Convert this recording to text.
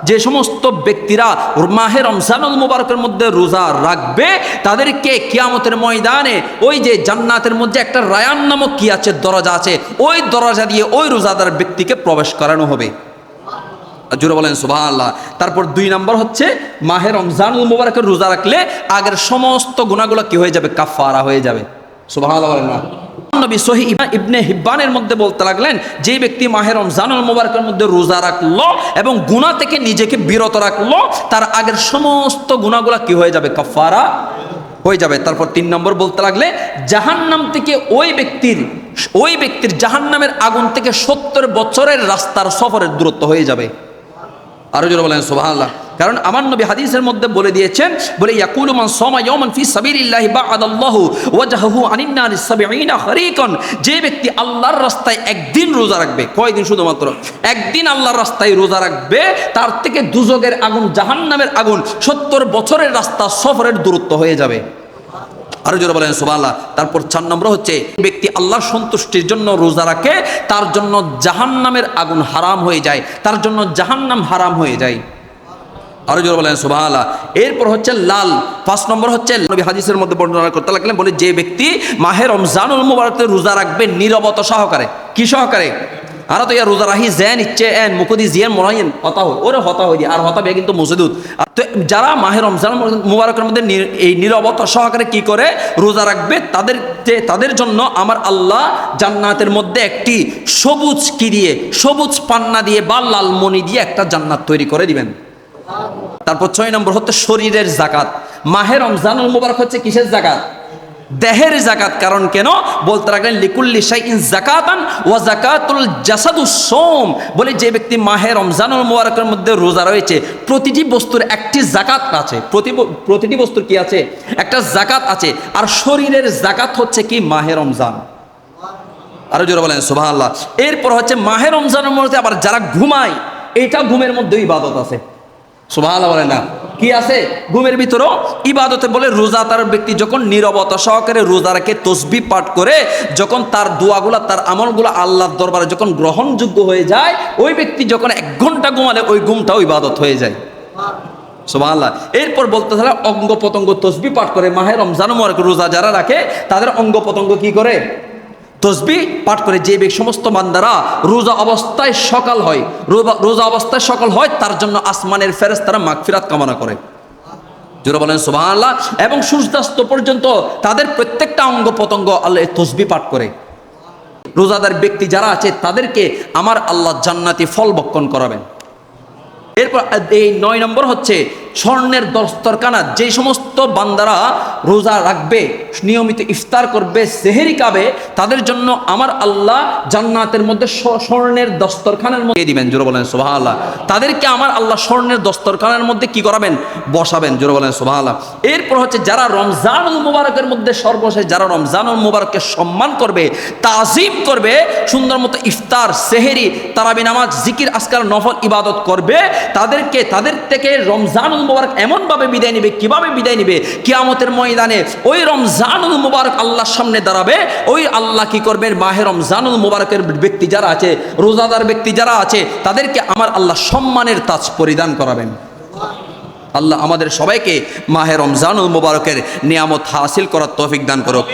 যে সমস্ত ব্যক্তিরা মাহে রমজানুল মুবারকের মধ্যে রোজা রাখবে তাদেরকে কিয়ামতের ময়দানে ওই যে জান্নাতের মধ্যে একটা রায়ান নামক কি আছে, দরজা আছে, ওই দরজা দিয়ে ওই রোজাদার ব্যক্তিকে প্রবেশ করানো হবে। জোরে বলেন সুবহানাল্লাহ। তারপর 2 নম্বর হচ্ছে মাহে রমজানুল মুবারকের রোজা রাখলে আগের সমস্ত গুনাহগুলো কি হয়ে যাবে, কাফারা হয়ে যাবে। সুবহানাল্লাহ বলেন না। নবী সহিহ ইবনে হিব্বানের মধ্যে বলতে লাগলেন, যে ব্যক্তি মাহে রমজানুল মুবারকের মধ্যে রোজা রাখলো এবং গুনাহ থেকে নিজেকে বিরত রাখলো, তার আগের সমস্ত গুনাহগুলো কি হয়ে যাবে, কাফারা হয়ে যাবে। তারপর 3 নম্বর বলতে লাগলে জাহান্নাম থেকে ওই ব্যক্তির জাহান্নামের আগুন থেকে 70 বছরের রাস্তার সফরের দূরত্ব হয়ে যাবে। আরো জোরে বলেন সুবহানাল্লাহ। কারণ আমার নবী হাদিসের মধ্যে বলে দিয়েছেন, বলে ইয়াকুলু মান সামা ইয়াওমান ফি সাবিলিল্লাহি বা'আদাল্লাহু ওয়াজহাহু আনিন নারি 70 খারিকান, যে ব্যক্তি আল্লাহর রাস্তায় একদিন রোজা রাখবে, কয়দিন, শুধুমাত্র একদিন আল্লাহর রাস্তায় রোজা রাখবে, তার থেকে দুজকের আগুন, জাহান্নামের আগুন 70 বছরের রাস্তা সফরের দূরত্ব হয়ে যাবে। আরো জোরে বলেন সুবহানাল্লাহ। তারপর 4 নম্বর হচ্ছে, ব্যক্তি আল্লাহর সন্তুষ্টির জন্য রোজা রাখে, তার জন্য জাহান্নামের আগুন হারাম হয়ে যায়, তার জন্য জাহান্নাম হারাম হয়ে যায়। আরো জোরে বলেন সুবহানাল্লাহ। এরপর হচ্ছে লাল, 5 নম্বর হচ্ছে নবী হাদিসের মধ্যে বর্ণনা করতে লাগলেন, বলে যে ব্যক্তি মাহে রমজানুল মুবারকে রোজা রাখবে নীরবতা সহকারে, কি সহকারে, আর তো ইয়া রোজা রাহি জেন ইচ্ছে এন মুকুদি জিয়ান মরাইন হতা হয়, ওরে হতা হয়ে আর হতা বে কিন্তু মসজিদুত। তো যারা মাহে রমজান মুবারকের মধ্যে এই নীরবতা সহকারে কি করে রোজা রাখবে, তাদের জন্য আমার আল্লাহ জান্নাতের মধ্যে একটি সবুজ কি দিয়ে, সবুজ পান্না দিয়ে বা লাল মণি দিয়ে একটা জান্নাত তৈরি করে দিবেন। তারপর 6 নম্বর হচ্ছে শরীরের যাকাত। মাহে রমজানুল মুবারক হচ্ছে কিসের যাকাত, দেহের যাকাত। কারণ কেন বলতে রাখলেন, লিকুল্লি শাইইন যাকাতান ওয়া যাকাতুল জাসাদুস সোম, বলে যে ব্যক্তি মাহে রমজানুল মুবারকের মধ্যে রোজা রয়েছে, প্রতিটি বস্তুর একটি যাকাত আছে, প্রতিটি বস্তুর কি আছে, একটা যাকাত আছে। আর শরীরের যাকাত হচ্ছে কি, মাহে রমজান। আরো জোরে বলেন সুবহানাল্লাহ। এরপর হচ্ছে মাহে রমজানের মধ্যে আবার যারা ঘুমায়, এটা ঘুমের মধ্যে ইবাদত আছে। সুবহানাল্লাহ বলেন না, কি আছে ঘুমের ভিতরেও ইবাদতে। বলে রোজাদার ব্যক্তি যখন নীরবতা সহকারে রোজা রাখে, তসবিহ পাঠ করে, যখন তার দোয়াগুলা, তার আমলগুলো আল্লাহর দরবারে যখন গ্রহণযোগ্য হয়ে যায়, ওই ব্যক্তি যখন 1 ঘন্টা ঘুমালে ওই ঘুমটাও ইবাদত হয়ে যায়। সুবহানাল্লাহ। এরপর বলতে থাকলে অঙ্গ প্রত্যঙ্গ তসবিহ পাঠ করে, মাহে রমজান মুবারক রোজা যারা রাখে তাদের অঙ্গ প্রত্যঙ্গ কি করে, তসবিহ পাঠ করে। যে সমস্ত বান্দারা রোজা অবস্থায় সকাল হয়, রোজা অবস্থায় সকাল হয়, তার জন্য আসমানের ফেরেশতারা মাগফিরাত কামনা করে। জোরে বলেন সুবহানাল্লাহ। এবং সূর্যাস্ত পর্যন্ত তাদের প্রত্যেকটা অঙ্গ প্রত্যঙ্গ আল্লাহ তসবিহ পাঠ করে। রোজাদার ব্যক্তি যারা আছে তাদেরকে আমার আল্লাহ জান্নাতি ফল ভক্ষণ করাবেন। এরপর এই 9 নম্বর হচ্ছে স্বর্ণের দস্তরখানা। যে সমস্ত বান্দারা রোজা রাখবে, নিয়মিত ইফতার করবে, সেহেরি খাবে, তাদের জন্য আমার আল্লাহ জান্নাতের মধ্যে স্বর্ণের দস্তরখানার মধ্যে দিবেন। জোরে বলেন সুবহানাল্লাহ। তাদেরকে আমার আল্লাহ স্বর্ণের দস্তরখানার মধ্যে কি করাবেন, বসাবেন। জোরে বলেন সুবহানাল্লাহ। এরপর হচ্ছে যারা রমজানুল মুবারকের মধ্যে সর্বশেষ যারা রমজানুল মুবারককে সম্মান করবে, তাজিম করবে, সুন্দর মতো ইফতার, সেহেরি, তারাবি নামাজ, জিকির, আজকার, নফল ইবাদত করবে, তাদের থেকে রমজানুল মুবারক এমনভাবে বিদায় নিবে। কিভাবে বিদায় নিবে, কিয়ামতের ময়দানে ওই রমজানুল মুবারক আল্লাহর সামনে দাঁড়াবে। ওই আল্লাহ কি করবেন, মাহে রমজানুল মুবারকের ব্যক্তি যারা আছে, রোজাদার ব্যক্তি যারা আছে, তাদেরকে আমার আল্লাহ সম্মানের তাজ পরিধান করাবেন। আল্লাহ আমাদের সবাইকে মাহে রমজানুল মুবারকের নিয়ামত হাসিল করার তৌফিক দান করুক।